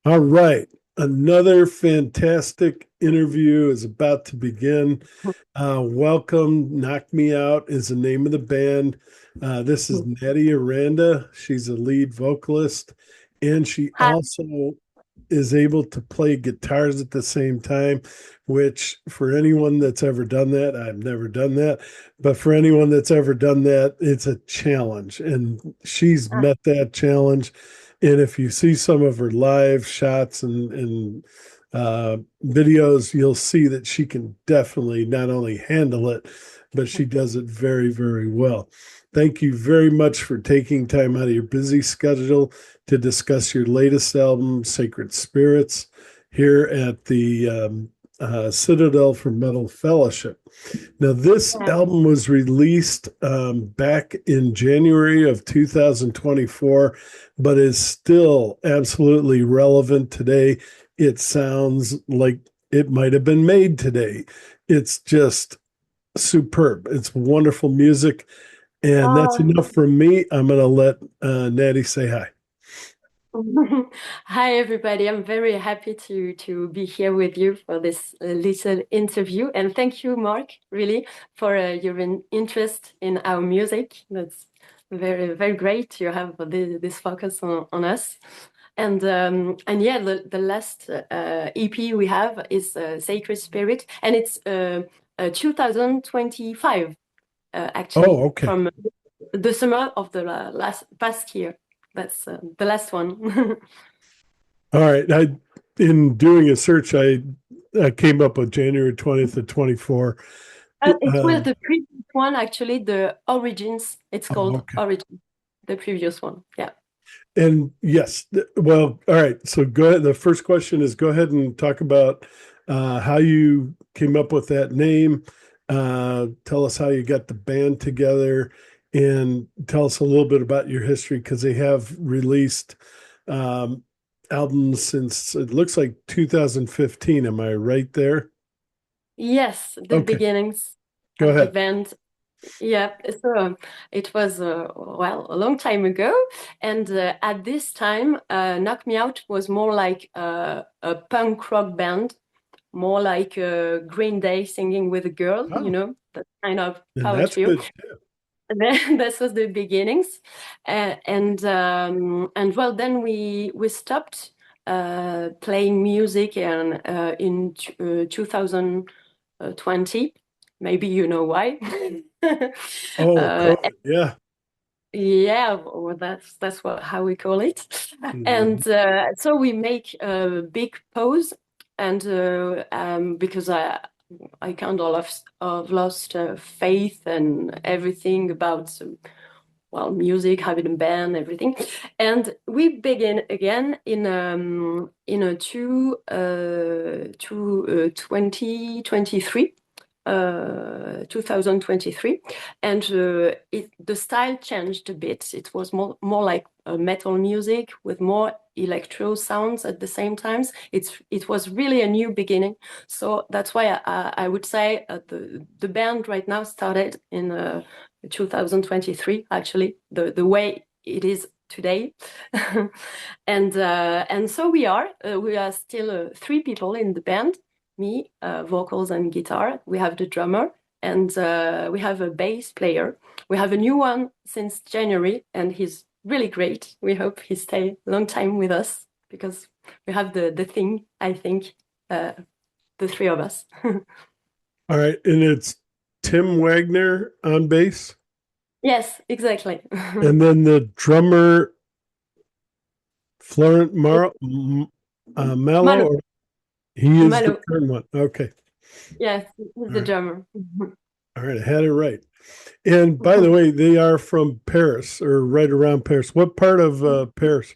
All right. Another fantastic interview is about to begin. Welcome. Knock Me Out is the name of the band. This is Natty Aranda. She's a lead vocalist, and she Hi. also is able to play guitars at the same time, which for anyone that's ever done that, I've never done that, but for anyone that's ever done that, it's a challenge. And she's Ah, met that challenge. And if you see some of her live shots and videos, you'll see that she can definitely not only handle it, but she does it very, very well. Thank you very much for taking time out of your busy schedule to discuss your latest album, Sacred Spirits, here at the Citadel for Metal Fellowship. Now, this yeah. album was released back in January of 2024, but is still absolutely relevant today. It sounds like it might have been made today. It's just superb. It's wonderful music. And that's Oh, enough from me. I'm going to let Natty say hi. hi everybody. I'm very happy to be here with you for this little interview. And thank you, Mark, really, for your interest in our music. That's very, very great. You have this focus on us. And yeah, the last EP we have is Sacred Spirit, and it's 2025, actually, Oh, okay. from the summer of the last past year. That's the last one. All right. In doing a search, I came up with January 20th of 24. It was Um, the previous one, actually, the Origins. It's oh, called okay. Origins, the previous one. Yeah. And yes, well, all right. So go ahead. The first question is go ahead and talk about how you came up with that name. Tell us how you got the band together and tell us a little bit about your history because they have released um, albums since it looks like 2015. Am I right there? Yes, the Okay, beginnings go of the ahead. band. Yeah, so it was well a long time ago, and at this time, Knock Me Out was more like a punk rock band, more like Green Day singing with a girl, Oh, that kind of and power that's trio. good too. Then this was the beginnings, and well, then we stopped playing music and in 2020. Maybe you know why. Oh, uh, COVID. Yeah. yeah, well, that's what how we call it. Mhm. And so we make a big pause, and because I kind of lost faith and everything about well, music, having a band, everything. And we begin again in a 2023, 2023, and the style changed a bit. It was more like metal music with more electro sounds at the same times. It was really a new beginning. So that's why I would say the band right now started in 2023, actually, the way it is today. And so we are still three people in the band, me, vocals and guitar. We have the drummer, and we have a bass player. We have a new one since January, and he's really great. We hope he stay a long time with us because we have the thing, I think, uh, the three of us. All right. And it's Tim Wagner on bass. Yes, exactly. And then the drummer Florent It's Mallow, Malo. or he is the Malo. current one. Okay. Yes, he's All the right. drummer. All right. I had it right. And by the way, they are from Paris or right around Paris. What part of Paris?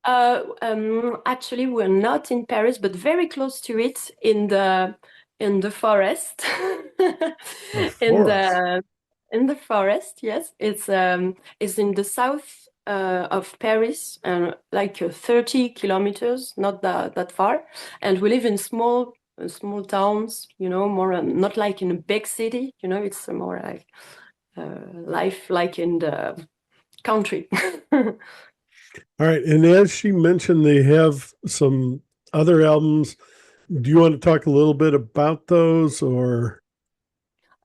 Actually, we're not in Paris, but very close to it in the forest. The In forest. the forest, yes. It's in the south of Paris, and like 30 kilometers, not that far. And we live in small towns, more not like in a big city, it's more like life like in the country. All right. And as she mentioned, they have some other albums. Do you want to talk a little bit about those or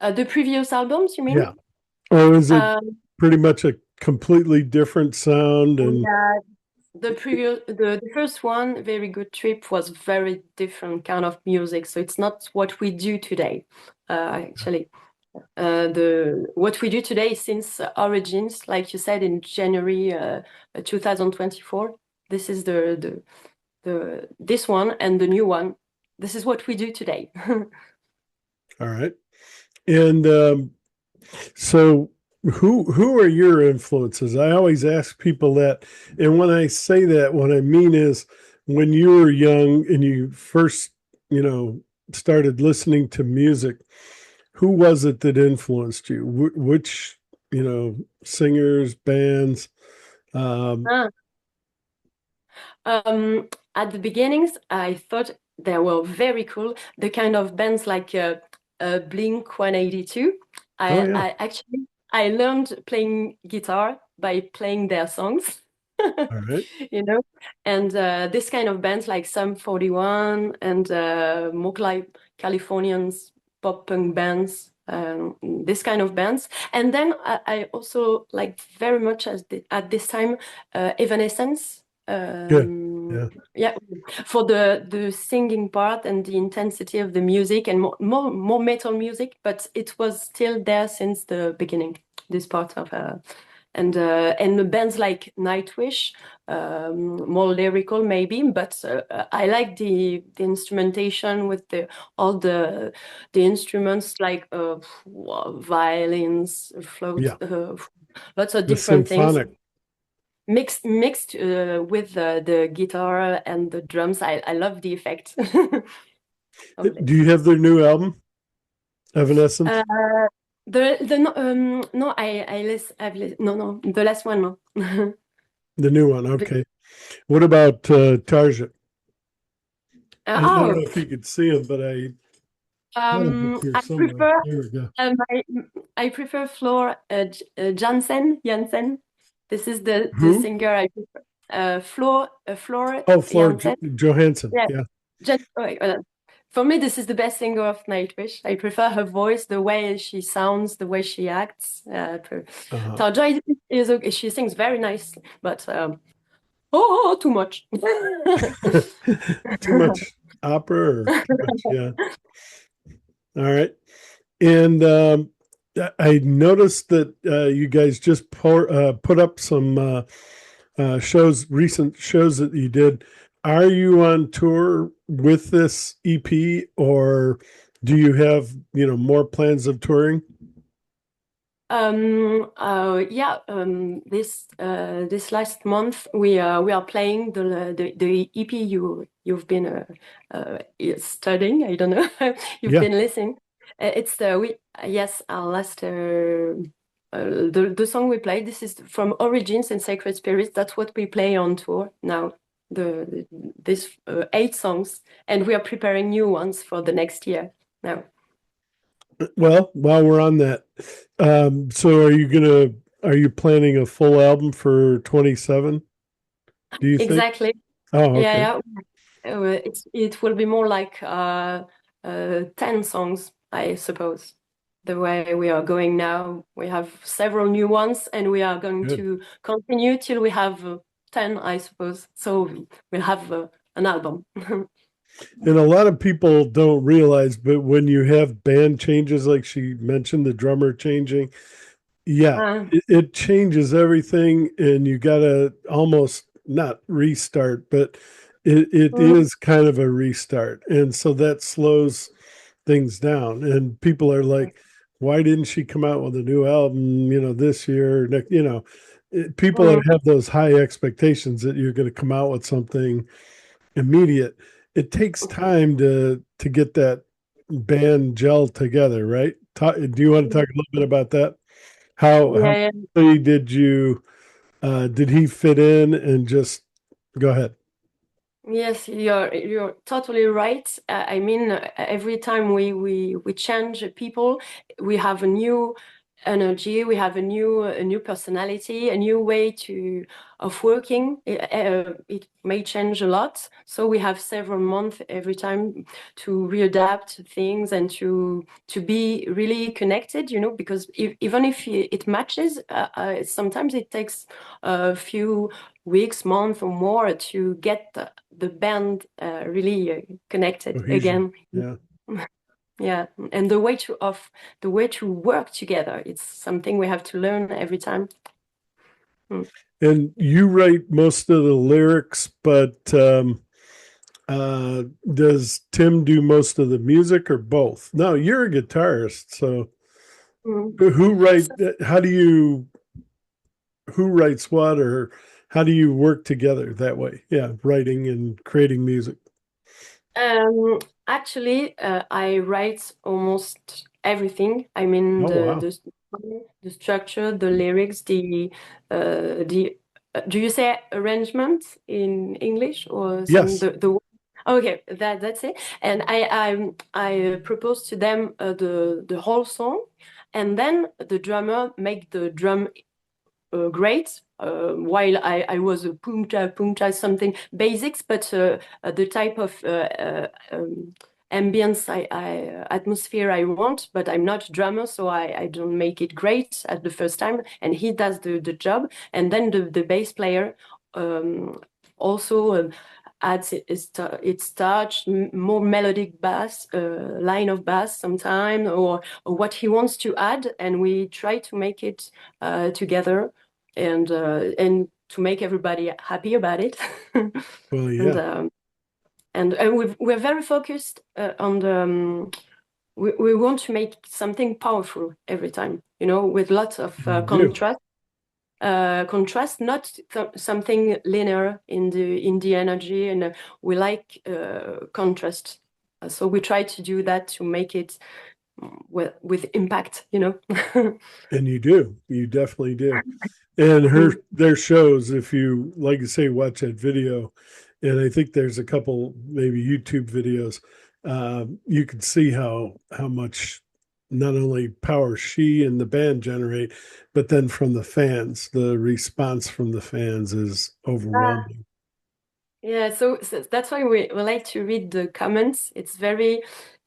The previous albums, you mean? yeah. Or is it Um, pretty much a completely different sound and yeah, the first one, Very Good Trip, was very different kind of music. So it's not what we do today, actually. The what we do today since Origins, like you said, in January 2024. This is the this one and the new one. This is what we do today. all right. And so who are your influences? I always ask people that. And when I say that, what I mean is when you were young and you first, started listening to music, who was it that influenced you? Which, singers, bands? Um, Ah. Um, at the beginnings, I thought they were very cool. The kind of bands like Blink 182. oh I, yeah. I actually I learned playing guitar by playing their songs. All right. You know, and this kind of bands like Sum 41 and more like Californians pop punk bands, this kind of bands. And then I also liked very much at this time Evanescence. Good. Yeah. Yeah, for the singing part and the intensity of the music and more metal music, but it was still there since the beginning. This part of and the bands like Nightwish, more lyrical maybe, but I like the instrumentation with all the instruments like violins, flute, Yeah. lots of The different things symphonic. mixed with the guitar and the drums. I love the effect of Do this. you have their new album, Uh, Evanescence? the no, no no, the last one no. The new one. The- Okay. What about Tarja? I don't know oh, if you could see him, but I had him up here I somewhere. prefer There we go. my I prefer Floor Jansen. This is the Who? singer I prefer. Floor Oh, Floor Jansen. Johansson. Yeah, Yeah. oh, wait, hold on. For me, this is the best singer of Nightwish. I prefer her voice, the way she sounds, the way she acts. Uh-huh. Tarja is okay. She sings very nice, but oh, too much. Too much opera or too much? Yeah. All right. And I noticed that you guys just put up some recent shows that you did. Are you on tour with this EP, or do you have more plans of touring? Yeah, this last month we are playing the EP you've been studying. I don't know. You've Yeah. been listening. It's we yes, our last the song we played. This is from Origins and Sacred Spirits. That's what we play on tour now. This 8 songs, and we are preparing new ones for the next year now. Well, while we're on that, so are you planning a full album for 27? Do you think? Exactly. Oh, okay. Yeah, yeah. It will be more like 10 songs, I suppose. The way we are going now, we have several new ones, and we are going Good. to continue till we have 10, I suppose. So we'll have an album. And a lot of people don't realize, but when you have band changes, like she mentioned, the drummer changing, yeah, Uh, it changes everything, and you gotta almost not restart, but it mm, is kind of a restart, and so that slows things down. And people are like, "Why didn't she come out with a new album? This year?" People that mm, have those high expectations that you're going to come out with something immediate. It takes time to get that band gel together, right? Do you want to talk a little bit about that? How yeah, quickly did he fit in and just go ahead? yes, you're totally right. I mean, every time we change people, we have a new energy. We have a new personality, a new way of working. It may change a lot, so we have several months every time to readapt things and to be really connected. You know, because even if it matches, sometimes it takes a few weeks, months, or more to get the band really connected Cohesion. again. Yeah. Yeah, and the way to work together, it's something we have to learn every time. Mm. And you write most of the lyrics, but does Tim do most of the music or both? No, you're a guitarist, so Mm. who write? So, How do you? Who writes what, or how do you work together that way? Yeah, writing and creating music. um, actually, I write almost everything. I mean, Oh wow. the structure, the lyrics, the do you say arrangement in English or some Yes. the okay, that's it. And I propose to them the whole song, and then the drummer make the drum great. While I was a punta something basics, but the type of ambience atmosphere I want, but I'm not a drummer, so I don't make it great at the first time, and he does the job, and then the bass player also adds its touch, more melodic bass, line of bass sometime, or what he wants to add, and we try to make it together and to make everybody happy about it. Well, and yeah. we're very focused on the. We want to make something powerful every time, you know, with lots of You do. contrast, not something linear in the energy, and we like contrast. So we try to do that to make it with impact, you know. And you do. You definitely do. And Mm. their shows, if you like to say watch that video, and I think there's a couple maybe YouTube videos, you can see how much not only power she and the band generate, but then from the fans, the response from the fans is overwhelming. Yeah, so that's why we like to read the comments. It's very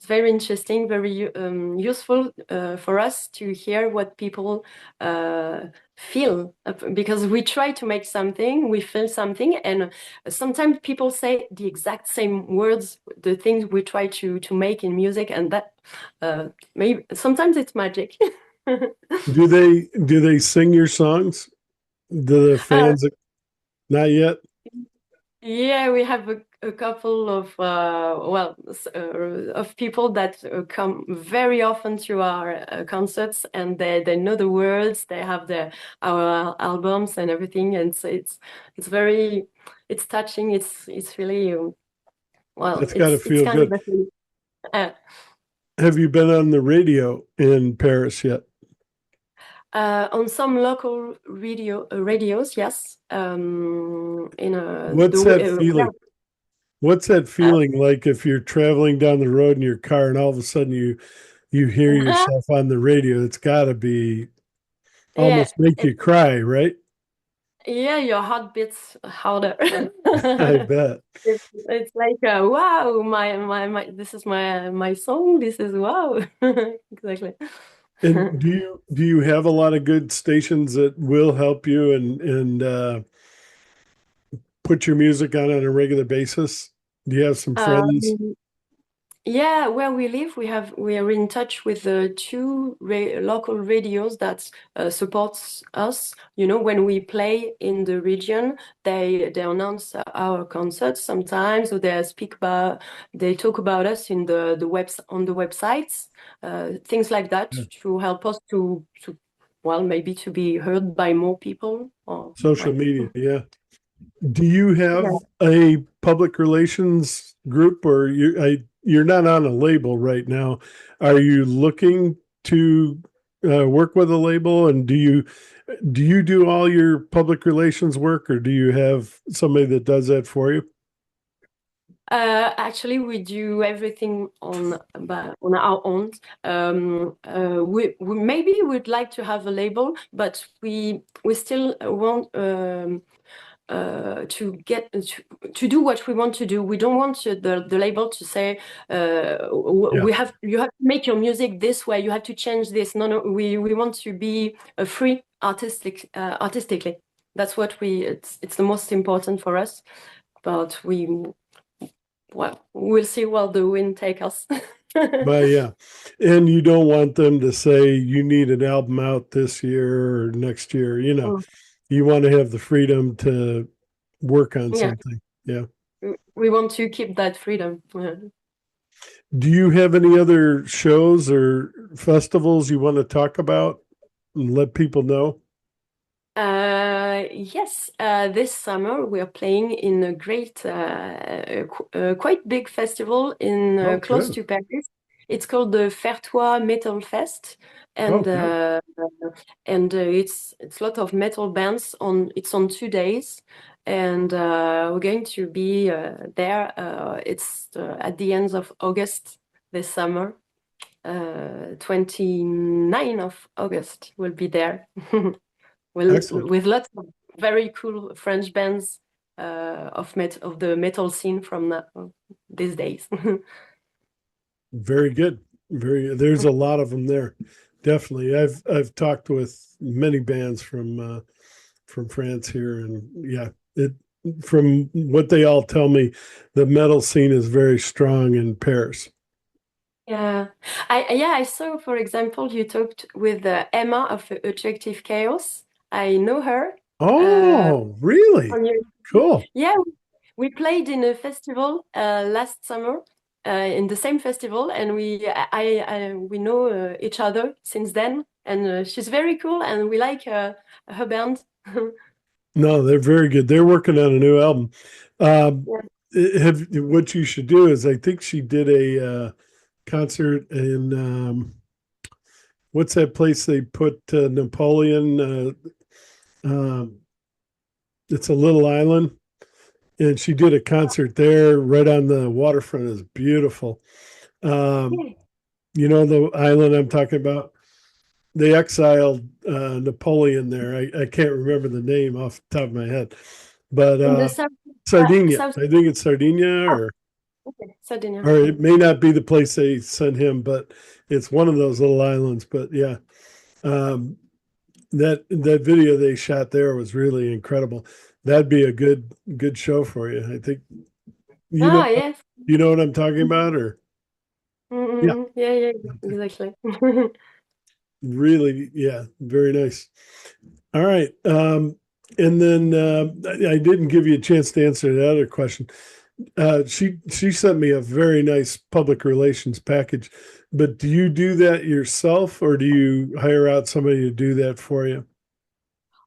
interesting, very useful for us to hear what people feel because we try to make something, we feel something, and sometimes people say the exact same words, the things we try to make in music, and that maybe sometimes it's magic. Do they sing your songs? Do the Uh, fans not yet? Yeah, we have a couple of of people that come very often to our concerts, and they know the words. They have our albums and everything, and so it's very it's touching. It's really That's got to it's feel kind of good. a thing. Uh, Have you been on the radio in Paris yet? on some local radios, yes. In What's that feeling? What's that uh, feeling like if you're traveling down the road in your car and all of a sudden you hear yourself on the radio? It's got to be yeah. almost make you cry, right? Yeah, your heart beats harder. I bet. It's like wow, my this is my song. This is wow. Exactly. And do you have a lot of good stations that will help you and put your music on a regular basis? Do you have some friends? Um, Yeah, where we live, we are in touch with the two local radios that supports us. You know, when we play in the region, they announce our concerts sometimes, or they talk about us in the webs on the websites, things like that Yeah. to help us to well maybe to be heard by more people. Or Social right. media, yeah. Do you have Yeah. a public relations group, or you're not on a label right now? Are you looking to work with a label, and do you do all your public relations work, or do you have somebody that does that for you? Actually, we do everything on our own. We maybe we'd like to have a label, but we still want to do what we want to do. We don't want the label to say Yeah, we have you have to make your music this way. You have to change this. No, no. We want to be free artistically. That's what it's the most important for us. But well, we'll see where the wind take us. but yeah, and you don't want them to say you need an album out this year or next year. Mm. You want to have the freedom to work on Yeah, something. Yeah. we want to keep that freedom. Yeah. Do you have any other shows or festivals you want to talk about and let people know? Yes, this summer we are playing in a quite big festival in Oh, close good. to Paris. It's called the Fertois Metal Fest, Oh, and good. it's a lot of metal bands on. It's on 2 days, and we're going to be there. It's at the end of August this summer. 29 of August we'll be there. Excellent. With lots of very cool French bands of the metal scene from these days. Very good. There's a lot of them there. Definitely. I've talked with many bands from France here, and yeah, it from what they all tell me, the metal scene is very strong in Paris. Yeah, I saw, for example, you talked with Emma of Attractive Chaos. I know her. Uh, Oh, really? on your, Cool. yeah, we played in a festival last summer, in the same festival, and we know each other since then. And she's very cool, and we like her band. No, they're very good. They're working on a new album. Um, Yeah. have what you should do is I think she did a concert in what's that place they put Napoleon? Um, it's a little island, and she did a concert there right on the waterfront. It's beautiful. Um, Yeah. you know the island I'm talking about. They exiled Napoleon there. I can't remember the name off the top of my head, but In the south, Sardinia. south. I think it's Sardinia, Ah, okay, Sardinia. or it may not be the place they sent him, but it's one of those little islands. But yeah, um, that video they shot there was really incredible. That'd be a good show for you. I think you know Ah, yes. you know what I'm talking about, or yeah, Yeah, yeah, exactly. really, yeah, very nice. All right. And then I didn't give you a chance to answer the other question. She sent me a very nice public relations package, but do you do that yourself or do you hire out somebody to do that for you?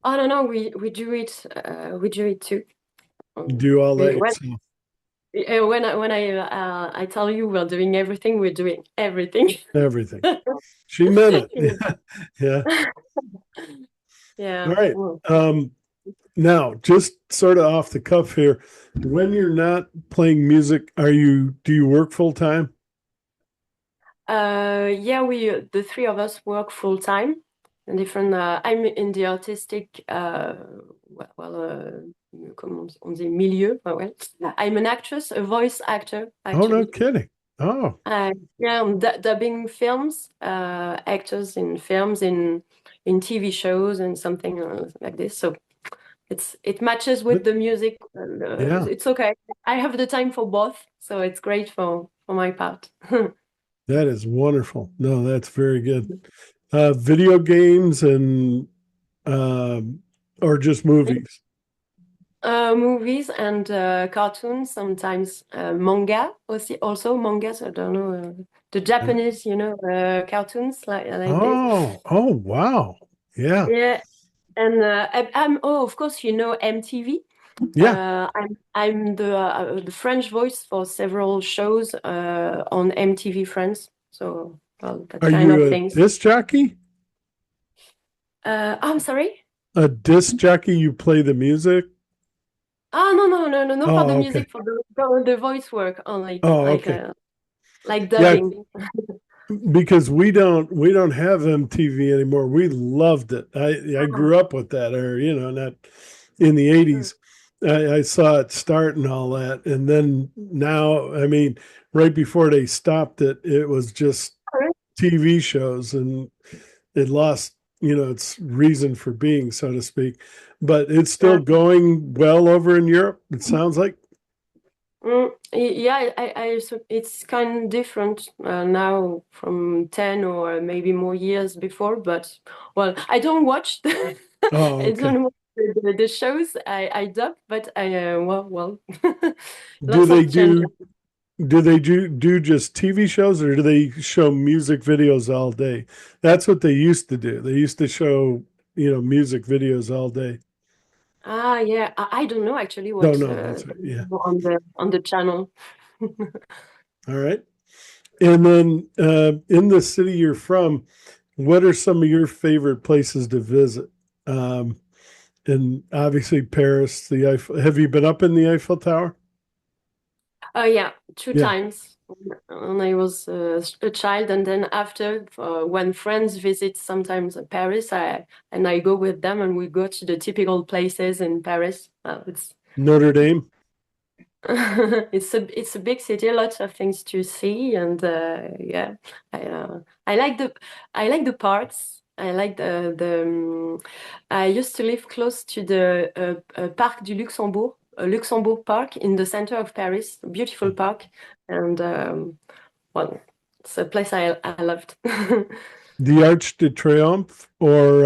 I don't know. We do it too. You do all that We, yourself? when I tell you we're doing everything, we're doing everything. Everything. She meant it. Yeah. All Yeah. right. Well, Now, just sort of off the cuff here, when you're not playing music, do you work full time? yeah, we the three of us work full time in different. I'm in the artistic, comment on dit milieu. Well, I'm an actress, a voice actor Oh, no actually. kidding. Oh, Yeah, I'm dubbing films, actors in films, in TV shows, and something like this. So it matches with the music. yeah, It's okay. I have the time for both, so it's great for my part. that is wonderful. No, that's very good. Video games and or just movies. Movies and cartoons, sometimes manga also mangas. I don't know the Japanese, cartoons like this. Oh, wow. Yeah. Yeah, and of course MTV. Yeah. I'm the French voice for several shows on MTV France. So well, that Are kind you of a things. disc jockey? I'm sorry. A disc jockey, you play the music? Ah, no, no, no, no, no, for the Oh, okay. music, for the voice work only, Oh, okay. like Yeah, dubbing. because we don't have MTV anymore. We loved it. I Ah, grew up with that, or not in the mm, '80s. I saw it start and all that, and then now, I mean, right before they stopped it, it was just alright. TV shows, and it lost its reason for being, so to speak. But it's still going well over in Europe. It sounds like. Yeah, it's kind of different now from 10 or maybe more years before, but well, I don't watch Oh, I okay. don't watch the shows I dub, but well, Do lots they of changes. do do just TV shows, or do they show music videos all day? That's what they used to do. They used to show, music videos all day. Ah, yeah, I don't know actually No, what no, that's right. Yeah. on the channel. All right. And then in the city you're from, what are some of your favorite places to visit? Um, and obviously Paris, the Eiffel. Have you been up in the Eiffel Tower? Yeah, two Yeah. times when I was a child, and then after, when friends visit sometimes Paris, I go with them, and we go to the typical places in Paris. It's Notre Dame. it's a big city, lots of things to see, and yeah, I uh, I like the I like the parks. I like I used to live close to the Parc du Luxembourg, Luxembourg Park in the center of Paris, a beautiful park, and well, it's a place I loved. The Arch de Triomphe or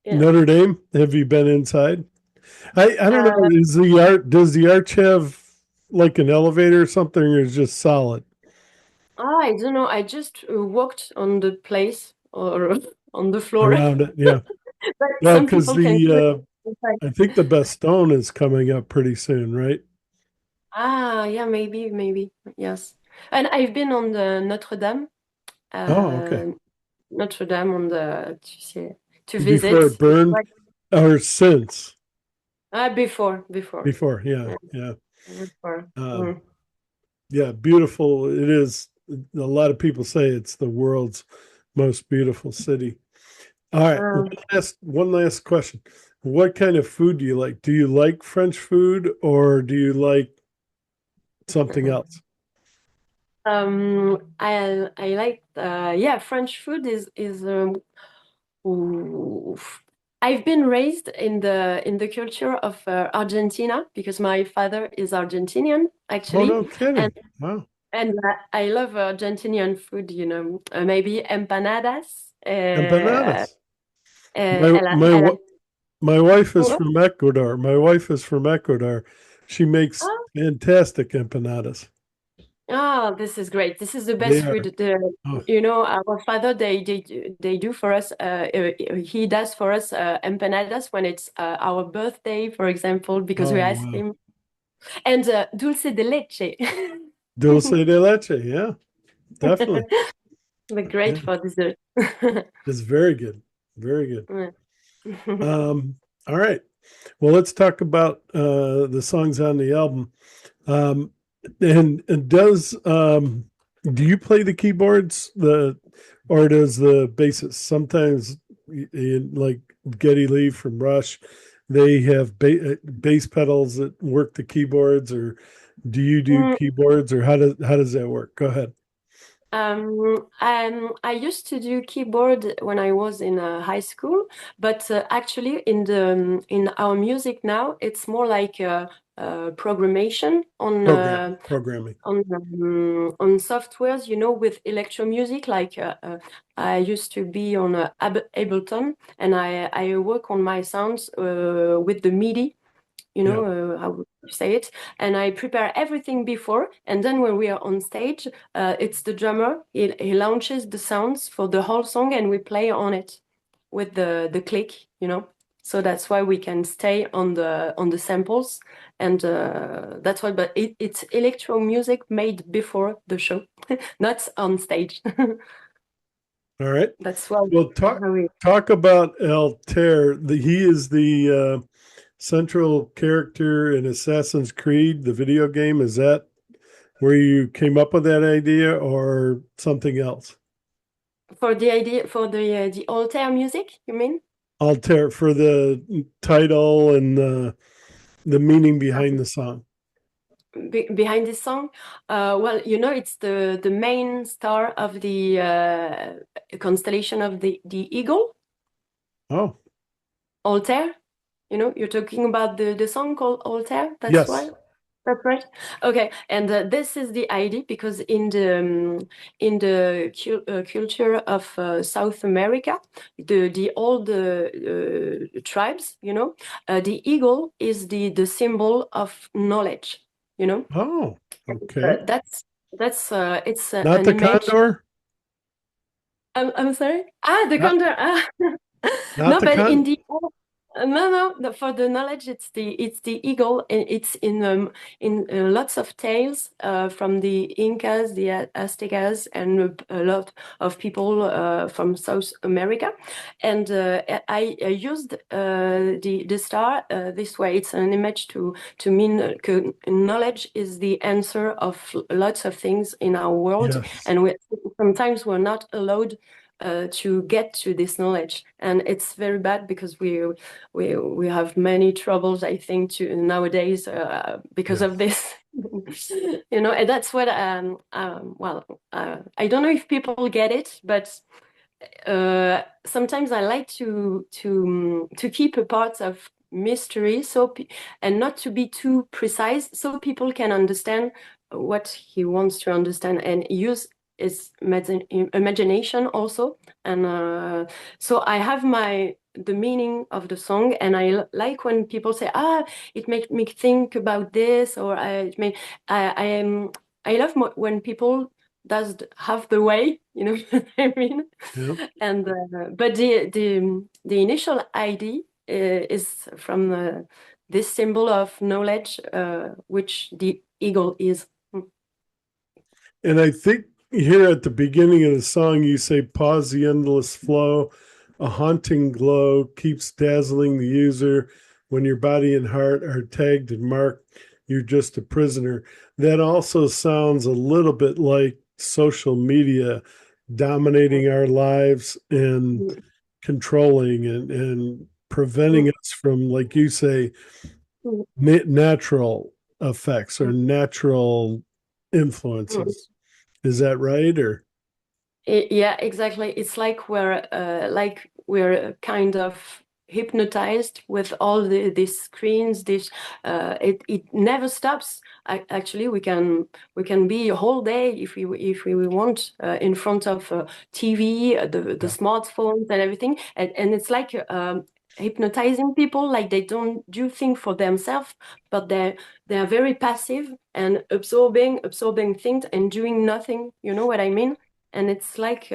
Yeah. Notre Dame. Have you been inside? I don't know. Uh, Does the arch have like an elevator or something, or is it just solid I don't know. I just walked on the place or on the floor, around it? Yeah. but Well, some because people can do it. I think the Bastogne is coming up pretty soon, right? Ah, yeah, maybe, yes. And I've been on the Notre Dame, Oh, okay. uh, Notre Dame on the to Before it visit. It's burned, like or since before, before? Yeah, yeah, yeah, before. um, yeah. Beautiful. It is. A lot of people say it's the world's most beautiful city. All right. Uh, One last question. What kind of food do you like? Do you like French food, or do you like something else? I like yeah, French food is ooh, I've been raised in the culture of Argentina because my father is Argentinian Oh, actually, no and kidding. Wow. I love Argentinian food. Maybe empanadas. Empanadas. Uh, My a la, my a la- wi- my wife is What? from Ecuador. My wife is from Ecuador. She makes Oh, fantastic empanadas. oh, this is great. This is the They best are. food. Oh, Our father, they do for us. He does for us empanadas when it's our birthday, for example, because we oh ask wow. him. And dulce de leche. Dulce de leche. Yeah, definitely. But great Yeah, for dessert. it's very good. Very good. Yeah. All right. Well, let's talk about the songs on the album. Um, and do you play the keyboards or does the bassist sometimes like Geddy Lee from Rush, they have bass pedals that work the keyboards, or do you do Mm, keyboards, or how does that work? Go ahead. I used to do keyboard when I was in high school, but actually in our music now, it's more like programmation Programming. on softwares, with electro music. Like I used to be on Ableton, and I work on my sounds with the MIDI. Yeah. How would you say it? And I prepare everything before, and then when we are on stage, it's the drummer. He launches the sounds for the whole song, and we play on it with the click. So that's why we can stay on the samples, and that's why. But it's electro music made before the show, not on stage. All right. That's why Well, talk how we. talk about Altair. He is the central character in Assassin's Creed, the video game? Is that where you came up with that idea or something else? For the idea, for the Altair music, you mean? Altair for the title and the meaning behind the song. Behind this song? Well, you know, it's the main star of the constellation of the eagle, Oh, Altair. You know, you're talking about the song called Altair. That's yes. why. That's right. Okay, and this is the idea because in the culture of South America, the all the tribes, you know, the eagle is the symbol of knowledge. You know, Oh, okay. that's it's Not an the image. condor? I'm sorry. Ah, the Not condor. Ah. not No, the but in con the for the knowledge, it's the eagle, and it's in lots of tales from the Incas, the Aztecas, and a lot of people from South America. And I used the star this way. It's an image to mean knowledge is the answer of lots of things in our world, yes. and sometimes we're not allowed to get to this knowledge, and it's very bad because we have many troubles, I think, to nowadays because of Yes. this. You know, and that's what well, I don't know if people get it, but sometimes I like to keep a part of mystery, and not to be too precise, so people can understand what he wants to understand and use his imagination also. And so I have the meaning of the song, and I like when people say, "Ah, it makes me think about this," or I am. I love when people does have the way, you know what I mean? Yeah. And but the initial idea is from this symbol of knowledge, which the eagle is. And I think here at the beginning of the song, you say, pause the endless flow. A haunting glow keeps dazzling the user. When your body and heart are tagged and marked, you're just a prisoner. That also sounds a little bit like social media dominating our lives and controlling and preventing us from, like you say, natural effects or natural influences. Is that right? Or Yeah, exactly. It's like we're kind of hypnotized with all these screens. It never stops. Actually, we can be a whole day if we want in front of TV, the yeah, smartphones and everything, and it's like hypnotizing people. Like they don't do things for themselves, but they're very passive and absorbing things and doing nothing. You know what I mean? And it's like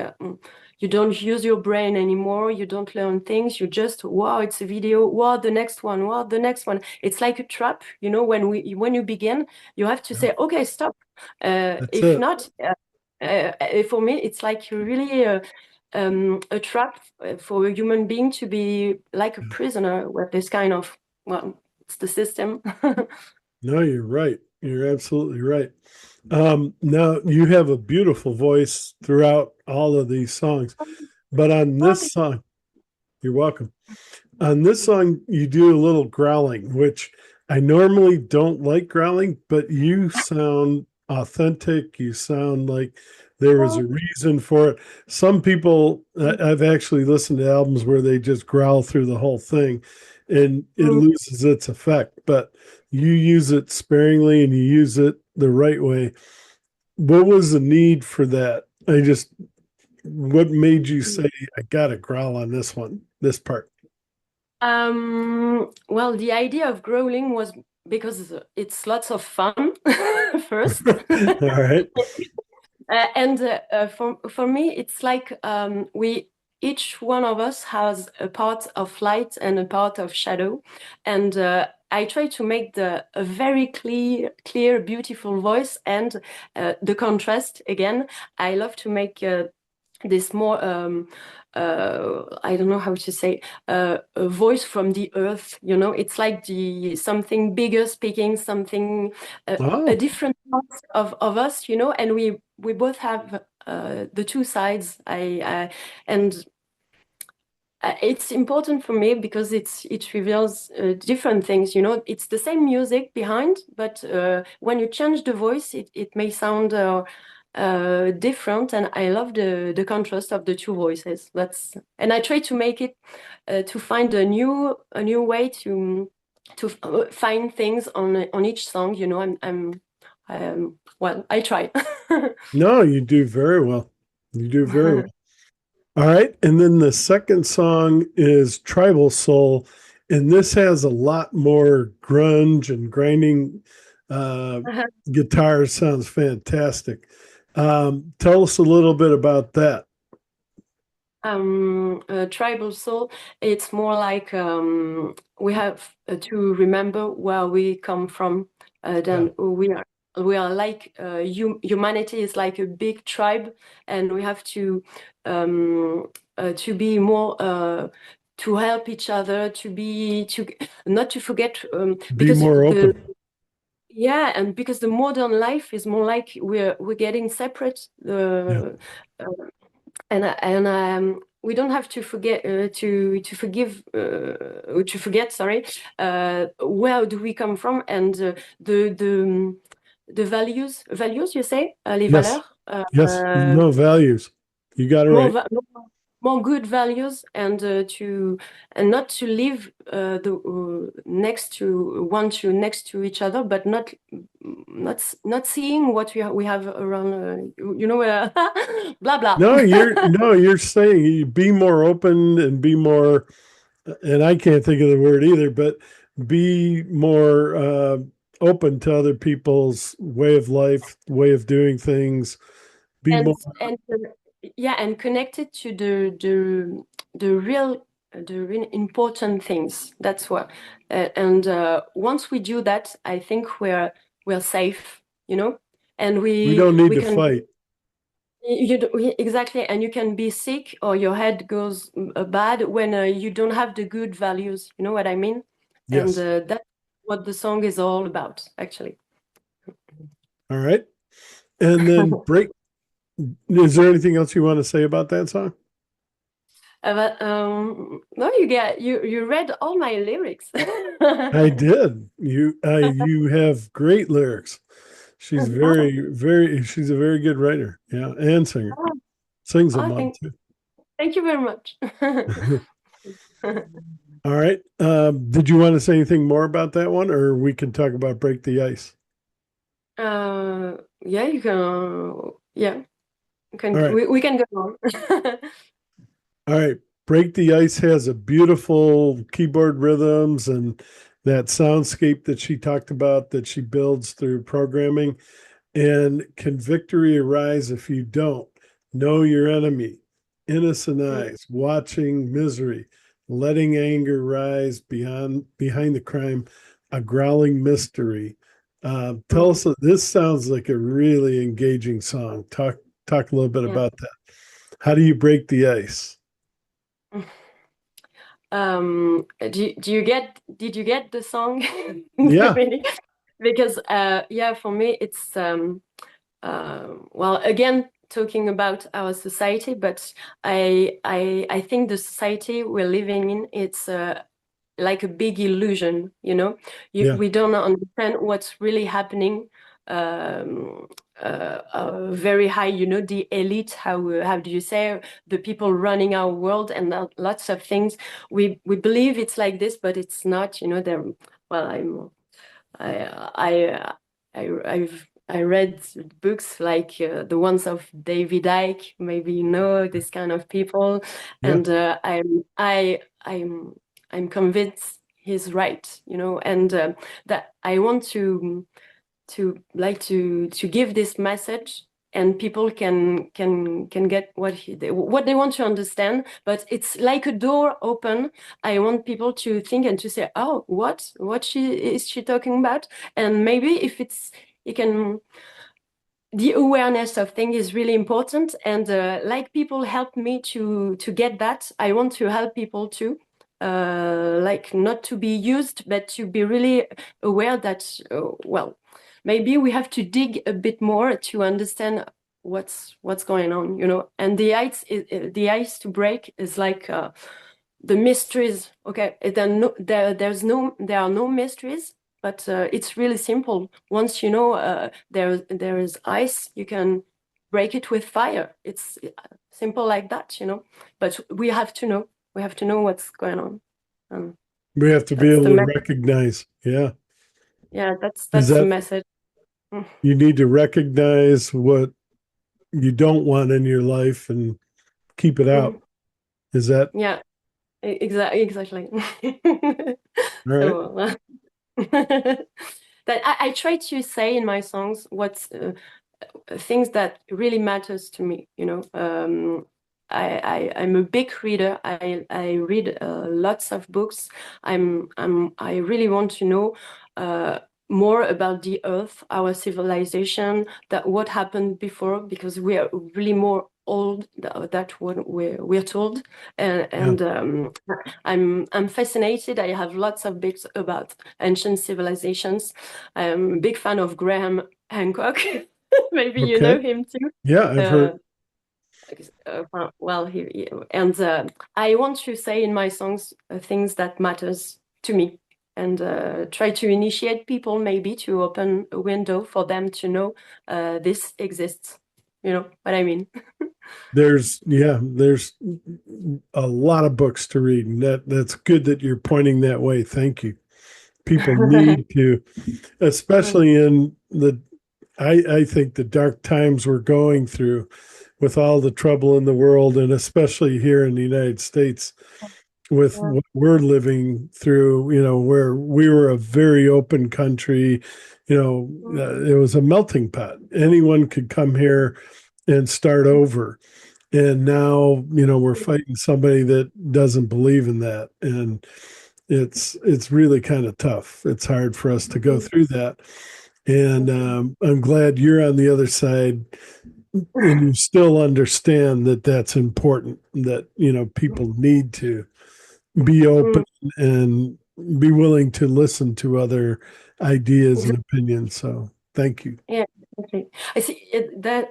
you don't use your brain anymore. You don't learn things. You just, wow, it's a video. Wow, the next one. Wow, the next one. It's like a trap. You know, when you begin, you have to yeah, say, okay, stop. that's If it. not, for me, it's like really a trap for a human being to be like a prisoner with this kind of, well, it's the system. No, you're right. You're absolutely right. Now you have a beautiful voice throughout all of these songs, but on Oh, this song, you're welcome. On this song, you do a little growling, which I normally don't like growling, but you sound authentic. You sound like there was a reason for it. Some people, I've actually listened to albums where they just growl through the whole thing and it mm. loses its effect, but you use it sparingly and you use it the right way. What was the need for that? What made you say, I got to growl on this one, this part? Well, the idea of growling was because it's lots of fun first. All right. And for me, it's like we each one of us has a part of light and a part of shadow, and I try to make a very clear, beautiful voice, and the contrast again. I love to make this more I don't know how to say, a voice from the earth, you know. It's like the something bigger speaking, something a Oh, different part of us, you know. And we both have the two sides. And it's important for me because it reveals different things, you know. It's the same music behind, but when you change the voice, it may sound different. And I love the contrast of the two voices. And I try to make it to find a new way to find things on each song, you know. Well, I try. no, you do very well. You do very well. All right. And then the second song is Tribal Soul. And this has a lot more grunge and grinding uh, guitar. Sounds fantastic. Tell us a little bit about that. Tribal soul, it's more like we have to remember where we come from. Yeah. Then we are like humanity is like a big tribe, and we have to be more to help each other, to not to forget, Be because more the open. yeah, and because the modern life is more like we're getting separate. Yeah. And we don't have to forget to forgive to forget, sorry, where do we come from, and the values, you say, les Yes. valeurs, Yes. uh, No values. You got it more right. va more good values, and to and not to live the next to each other, but not seeing what we have around, you know, blah blah. No, you're saying you be more open and be more, and I can't think of the word either, but be more open to other people's way of life, way of doing things. Be more, And yeah, and connected to the real important things. That's what. And once we do that, I think we're safe, you know. And we don't need we to can fight. exactly, and you can be sick or your head goes bad when you don't have the good values. You know what I mean? And Yes. that's what the song is all about, actually. All right. And then break. Is there anything else you want to say about that song? No, you read all my lyrics. I did. You have great lyrics. She's Oh, she's a very good writer. Yeah, and singer. Sings them all too. thank you very much. All right. Did you want to say anything more about that one, or we can talk about Break the Ice? Yeah, you can. Yeah, All right. we can go on. All right. Break the Ice has a beautiful keyboard rhythms and that soundscape that she talked about that she builds through programming. And can victory arise if you don't? Know your enemy, innocent eyes, watching misery, letting anger rise behind the crime, a growling mystery. Tell us, this sounds like a really engaging song. Talk a little bit Yeah. about that. How do you break the ice? Do you get did you get the song? Yeah, Really? Because yeah, for me it's well, again, talking about our society, but I think the society we're living in, it's like a big illusion, you know. yeah, We don't understand what's really happening. Very high, you know, the elite, how do you say, the people running our world, and lots of things. We believe it's like this, but it's not, you know. They're well, I I read books like the ones of David Icke. Maybe you know this kind of people, yeah. and I'm convinced he's right. You know, and that I want to give this message, and people can get what they want to understand, but it's like a door open. I want people to think and to say, oh, what she is she talking about, and maybe if it's, you can the awareness of things is really important, and like people help me to get that. I want to help people too, like not to be used, but to be really aware that well, maybe we have to dig a bit more to understand what's going on, you know. And the ice to break is like the mysteries. Okay, there are no mysteries, but it's really simple. Once you know there is ice, you can break it with fire. It's simple like that, you know. But we have to know. We have to know what's going on. Um, We have to be that's the able to me recognize. Yeah. yeah. Is That's the that message. Mm. you need to recognize what you don't want in your life and keep it out. Mhm. Is that Yeah, exactly. all right? So that I try to say in my songs what's things that really matters to me, you know. I'm a big reader. I read lots of books. I really want to know uh, more about the earth, our civilization, that what happened before, because we are really more old that what we're told, Yeah. and I'm fascinated. I have lots of books about ancient civilizations. I'm a big fan of Graham Hancock. Maybe you Okay. know him too. Yeah, I've Uh, heard. well, and I want to say in my songs things that matters to me, and try to initiate people maybe to open a window for them to know this exists. You know what I mean? There's a lot of books to read, and that's good that you're pointing that way. Thank you. People need to, especially in the I think the dark times we're going through with all the trouble in the world, and especially here in the United States with Yeah. what we're living through, you know, where we were a very open country, you know, it was a melting pot. Anyone could come here and start over. And now, you know, we're fighting somebody that doesn't believe in that. And it's really kind of tough. It's hard for us to go through that. And I'm glad you're on the other side and you still understand that that's important, that, you know, people need to be open and be willing to listen to other ideas and opinions. So thank you. Yeah, exactly. I see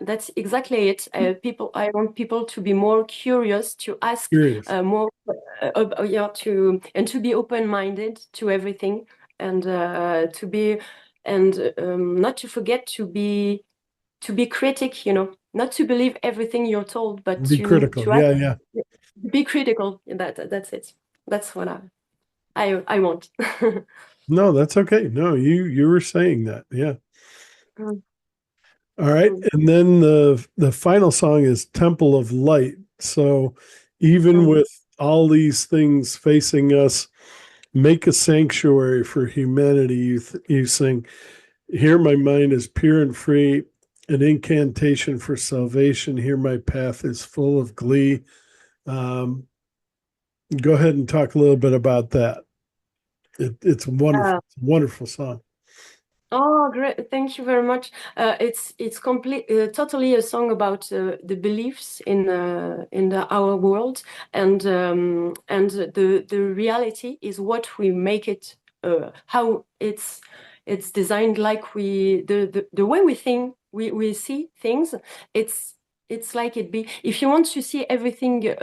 that's exactly it. I want people to be more curious, to ask Curious. more, yeah, to and to be open-minded to everything, and to be and not to forget to be critic. You know, not to believe everything you're told, but Be critical. to ask, Yeah, yeah. be critical. That's it. That's what I want. No, that's okay. No, you were saying that. Yeah. Mm, All right. mm, And then the final song is Temple of Light. So even mm. with all these things facing us, make a sanctuary for humanity. You sing, here my mind is pure and free, an incantation for salvation. Here my path is full of glee. Um, go ahead and talk a little bit about that. It's wonderful. It's a wonderful song. Oh, great! Thank you very much. It's totally a song about the beliefs in our world, and the reality is what we make it. How it's designed, like the way we think, we see things. It's it's like it be. If you want to see everything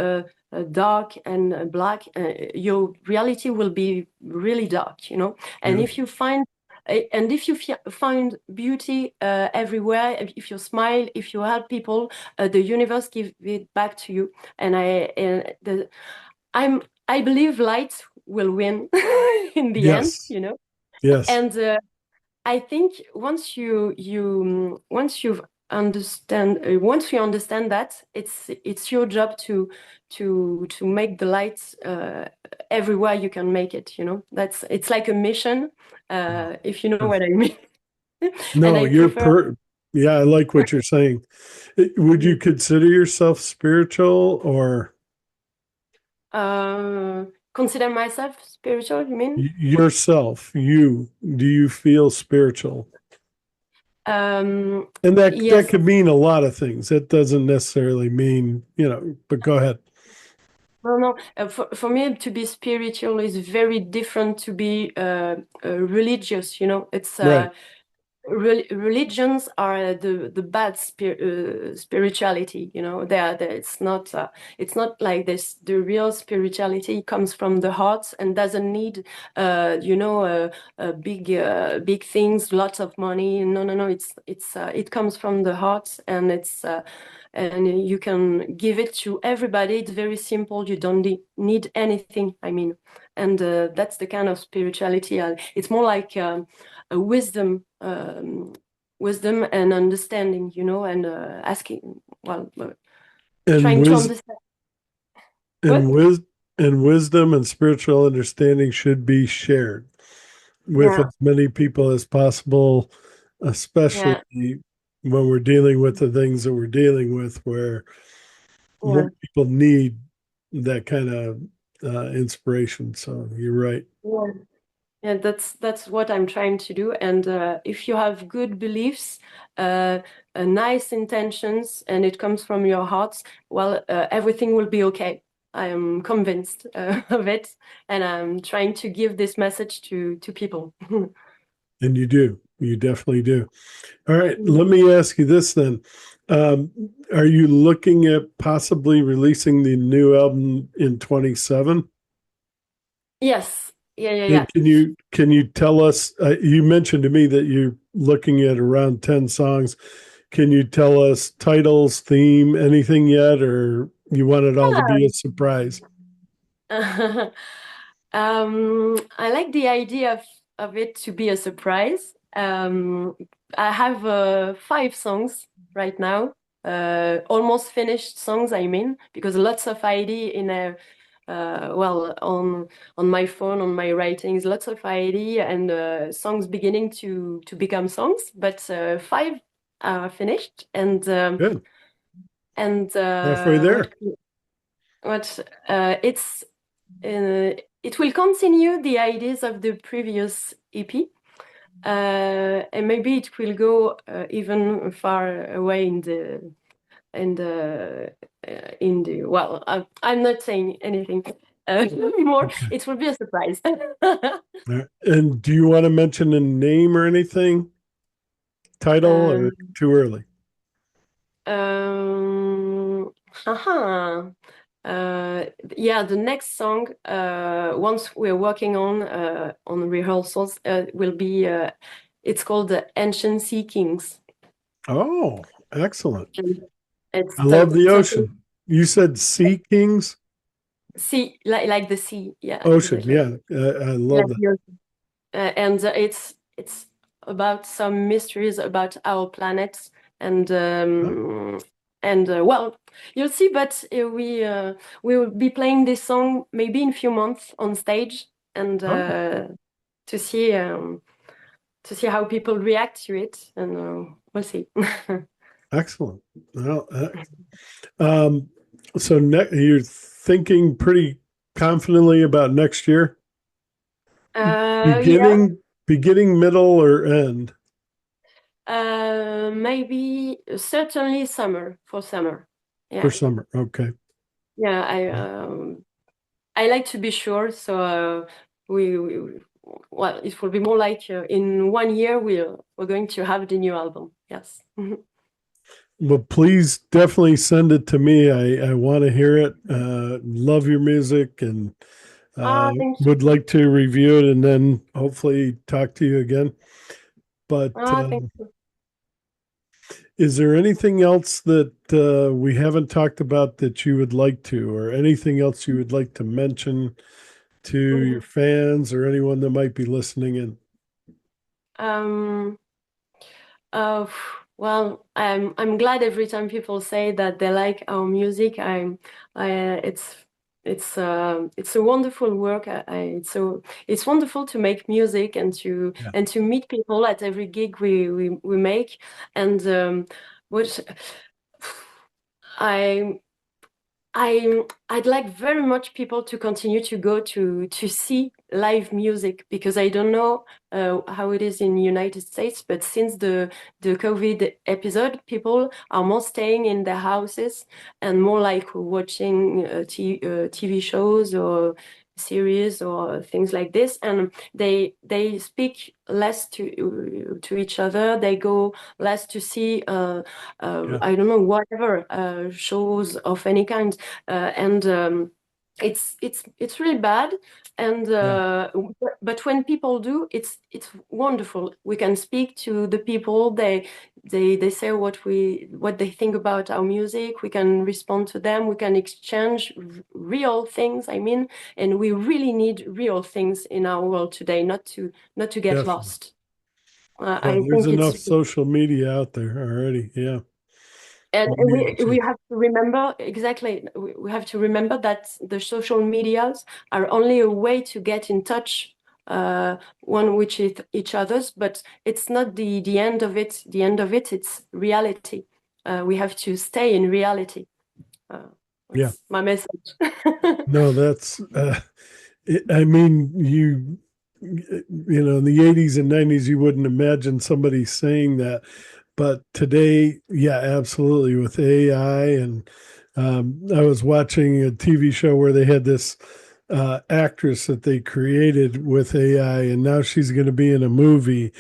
dark and black, your reality will be really dark. You know, and Yeah. if you find and if you find beauty everywhere, if you smile, if you help people, the universe give it back to you. And I'm I believe light will win in the end, Yes. you know. Yes. And I think once you understand that, it's your job to make the lights everywhere you can make it. You know, it's like a mission, if you know what I mean. And No, I prefer yeah, I like what you're saying. Would you consider yourself spiritual or uh, consider myself spiritual. You mean? yourself? Do you feel spiritual? And that Yes. could mean a lot of things. It doesn't necessarily mean, but go ahead. No, no. For me, to be spiritual is very different to be religious. You know, it's Right. religions are the bad spirituality. You know, it's not like this. The real spirituality comes from the heart and doesn't need big things, lots of money. No, no, no. It comes from the heart, and you can give it to everybody. It's very simple. You don't need anything. I mean, and that's the kind of spirituality. It's more like a wisdom and understanding, and asking, well, And trying to wis understand. and What? wis and wisdom and spiritual understanding should be shared with Yeah, as many people as possible, especially yeah, when we're dealing with the things that we're dealing with, where more yeah. people need that kind of inspiration. So you're right. Yeah. Yeah, that's what I'm trying to do. And if you have good beliefs, uh, nice intentions, and it comes from your hearts, well, everything will be okay. I am convinced of it, and I'm trying to give this message to people. And you do. You definitely do. All right. Let me ask you this then. Um, are you looking at possibly releasing the new album in 27? Yes, yeah, yeah, And yeah. can you tell us? You mentioned to me that you're looking at around 10 songs. Can you tell us titles, theme, anything yet, or you want it all to be a surprise? I like the idea of it to be a surprise. I have 5 songs right now, almost finished songs, I mean, because lots of idea in on my phone, on my writings, lots of idea and songs beginning to become songs, but 5 are finished, Good. and Halfway there. what it will continue the ideas of the previous EP, and maybe it will go even far away in the. Well, I'm not saying anything more. Okay. It will be a surprise. All right. And do you want to mention a name or anything? Title or um, too early? Haha. Yeah, the next song, once we're working on rehearsals, will be. It's called the Ancient Sea Kings. Oh, excellent. And it's I love the totally ocean. You said Sea Kings? sea, like the sea. Yeah, Ocean. exactly. Yeah, I love Like that. the ocean. And it's about some mysteries about our planet, and Oh, well, you'll see. But we will be playing this song maybe in a few months on stage, and oh, to see how people react to it, and we'll see. excellent. Well, um, so you're thinking pretty confidently about next year? Yeah, Beginning, middle, or end maybe certainly summer for summer. for Yeah, summer? Okay. yeah. I like to be sure, so we well, it will be more like in 1 year we're going to have the new album. Yes. Well, please definitely send it to me. I want to hear it. Love your music and Thank you. would like to review it and then hopefully talk to you again. But Thank you. is there anything else that we haven't talked about that you would like to, or anything else you would like to mention to your Mhm. fans or anyone that might be listening in? Um, uh, well, I'm glad every time people say that they like our music. I it's a wonderful work. It's wonderful to make music and Yeah. to meet people at every gig we make, and what I I'd like very much people to continue to go to see live music, because I don't know how it is in the United States, but since the COVID episode, people are more staying in their houses and more like watching TV shows or series or things like this, and they speak less to each other. They go less to see Yeah. I don't know, whatever shows of any kind, and it's really bad. And Yeah. but when people do, it's wonderful. We can speak to the people. They say what they think about our music. We can respond to them. We can exchange real things. I mean, and we really need real things in our world today, not to get Definitely. lost. Well, I there's think it's enough social media out there already. Yeah. And We need to we change. have to remember exactly. We have to remember that the social medias are only a way to get in touch one with each other's, but it's not the end of it. The end of it, it's reality. We have to stay in reality. Uh, Yeah. that's my message. No, that's, I mean, in the 80s and 90s, you wouldn't imagine somebody saying that. But today, yeah, absolutely. With AI, and I was watching a TV show where they had this actress that they created with AI, and now she's going to be in a movie.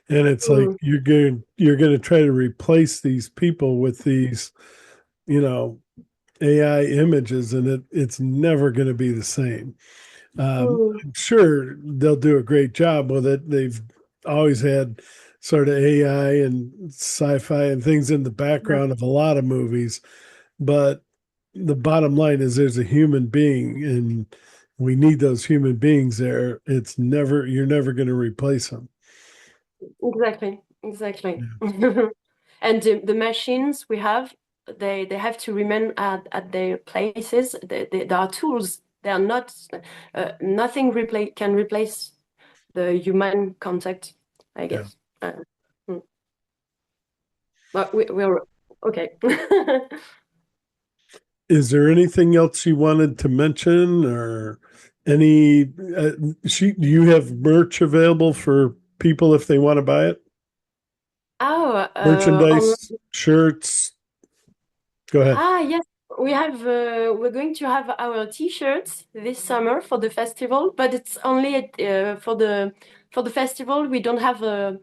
And it's like Mm, you're going to try to replace these people with these, you know, AI images, and it's never going to be the same. mm, I'm sure they'll do a great job with it. They've always had sort of AI and sci-fi and things in the yeah, background of a lot of movies, but the bottom line is there's a human being, and we need those human beings there. You're never going to replace them. exactly, exactly. Yeah. And the machines we have, they have to remain at their places. They are tools. They are not nothing can replace the human contact, I Yeah. guess. Mm. But we're okay. Is there anything else you wanted to mention, or any do you have merch available for people if they want to buy it? Oh, on Merchandise, shirts. Go ahead. yes, we have. We're going to have our T-shirts this summer for the festival, but it's only for the festival. We don't have a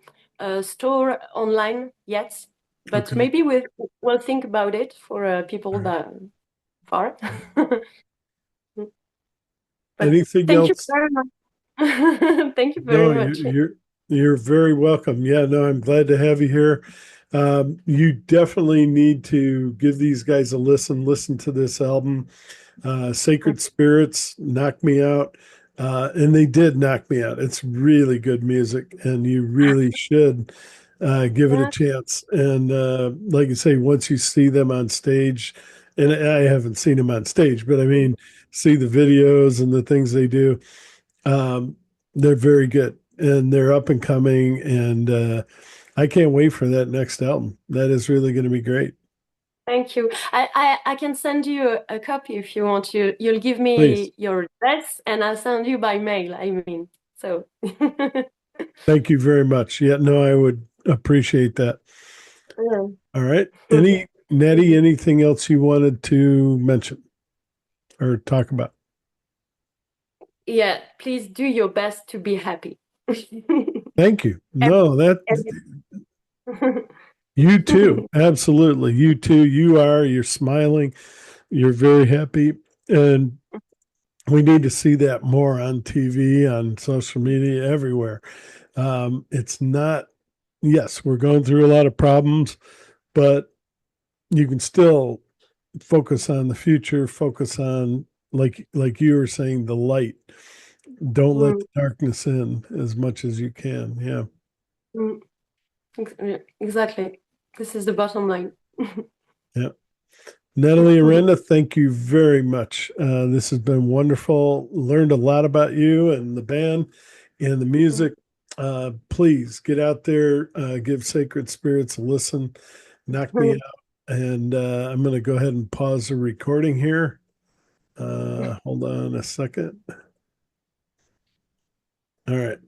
store online yet, but Okay. maybe we'll think about it for people All right. that far. But Anything thank you else? very much. Thank you very No, much. you're very welcome. Yeah, no, I'm glad to have you here. You definitely need to give these guys a listen. Listen to this album. Sacred Spirits knocked me out. And they did knock me out. It's really good music, and you really should give it a Yeah. chance. And like you say, once you see them on stage, and I haven't seen them on stage, but I mean, see the videos and the things they do, um, they're very good, and they're up and coming. And I can't wait for that next album. That is really going to be great. Thank you. I can send you a copy if you want. You'll give Please. me your address and I'll send you by mail, I mean. So Thank you very much. Yeah, no, I would appreciate that. yeah. All right. Nettie, anything else you wanted to mention or talk about? Yeah, please do your best to be happy. Thank you. And- No, that you too. Absolutely. You too. You're smiling. You're very happy. And we need to see that more on TV, on social media, everywhere. It's not, yes, we're going through a lot of problems, but you can still focus on the future, focus on, like you were saying, the light. Don't let Mm, the darkness in as much as you can. Yeah. mm, exactly. This is the bottom line. Yeah. Natalie Aranda, thank you very much. This has been wonderful. Learned a lot about you and the band and the music. Please get out there, give Sacred Spirits a listen, knock me out. And I'm going to go ahead and pause the recording here. Hold on a second. All right.